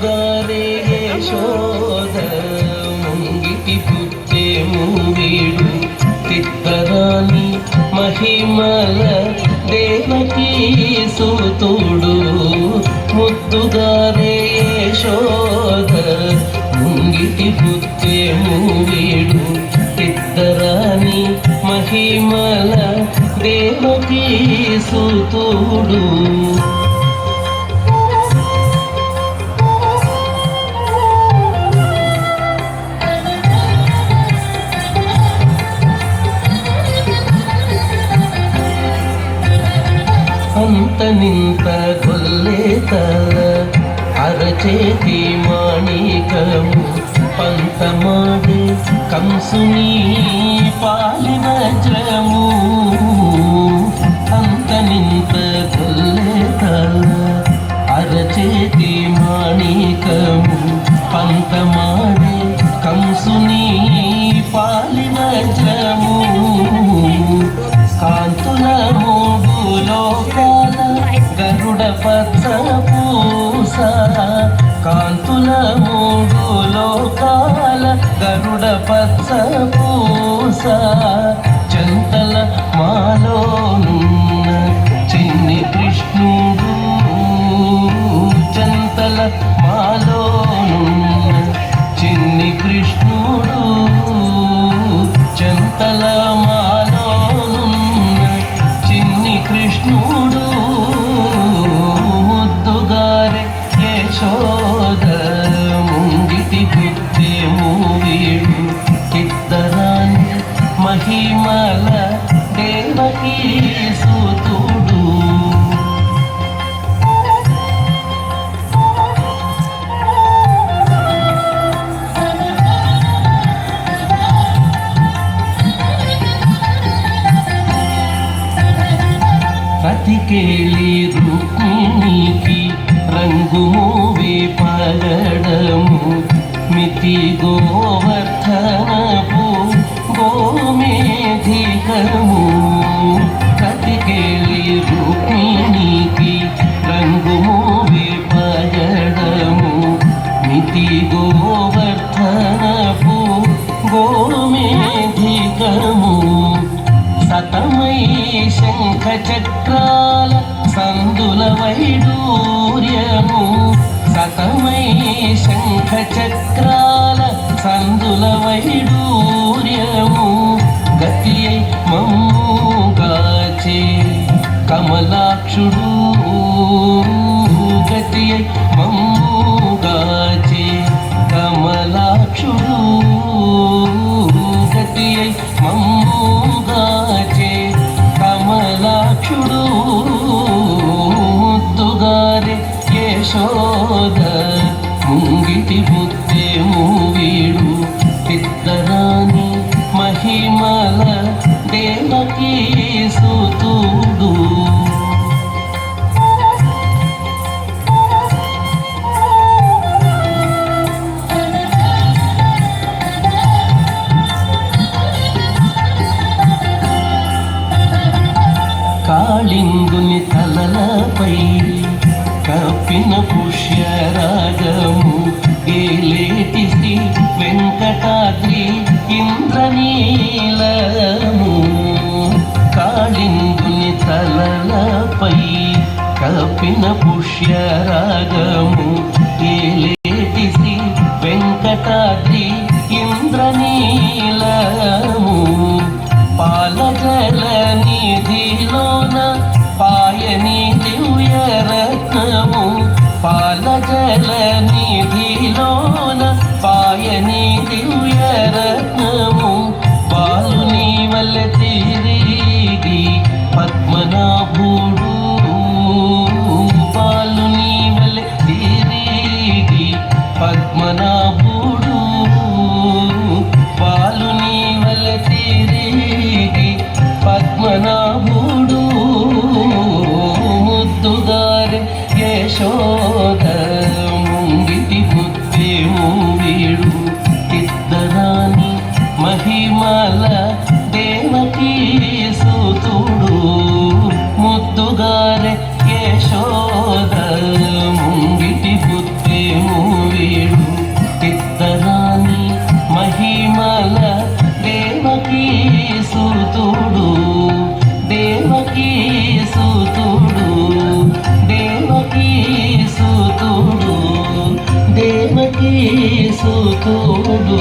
ముద్దుగారే యశోద ముంగిటి పుట్టే మూవీడు తిత్తరాని మహిమల దేవకీ సుతుడు ముద్దుగారే యశోద ముంగిటి పుట్టే మూవీడు తిత్తరాని మహిమల దేవకీ సుతుడు అంత నింత గొల్లేతల అరచేతి మాణికము పంతమాడి కంసుని పాలి వజ్రము అంత నింత గొల్లేతల అరచేతి మాణికము పంతమాడి కంసుని పాలి వజ్రము కాంతుల లోకాల గరుడ పచ్చ పూస కాంతుల మూడు లోకాల గరుడ పచ్చ పూస చంతల మాలోనున్న చిన్ని కృష్ణుడు చంతల మాలోనున్న చిన్ని కృష్ణుడు చంతల కృష్ణుడు ముద్దుగారే యశోద ముంగిటి పుట్టే మూవీడు ఇద్దరాని మహిమల దేవకీ సుతుడు అతికేలి రుక్మిణికి రంగు మూవే పగడము మితి గోవర్ధనపు గోమేధికము అతికేలి రుక్మిణికి రంగు మూవే పగడము మితి గోవర్ధనపు గోమేధికము సతమై శంఖ చక్రాల సందుల వైడూర్యము సతమై శంఖ చక్రాల సందుల వైడూర్యము గతి మమ్ముగాచే కమలాక్షుడు గతి మమ్ముగాచే కమలాక్షుడు గతి మమ్ముగాచే కమలాక్షుడు ముద్దుగారే యశోద ముంగిటి పుట్టే మూవీడు ఇద్దరాని మహిమల దేవకీ సుతుడు కాళింగుని తలలపై కప్పిన పుష్యరాగము ఏలేటి శ్రీ వెంకటాద్రి ఇంద్రనీలము కాళింగుని తలలపై కప్పిన పుష్యరాగము ఏలేటి శ్రీ వెంకటాద్రి ఇంద్రనీలము పాలజల నిధిలోన పాయని దివ్య రత్నము పాలజల నిధిలోన పాయని దివ్య రత్నము బాలుని వల్ల తిరిగి పద్మనాభుడు బాలుని వల్ల తిరిగి పద్మనాభుడు బాలుని వల్ల తిరిగి పద్మనాభుడు ముద్దుగారే యశోద ముంగిటి పుట్టే మూవీడు ఇద్దరాని మహిమల దేవకీ సుతుడు ముద్దుగారే యశోద ముంగిటి పుట్టే యేసు తోడు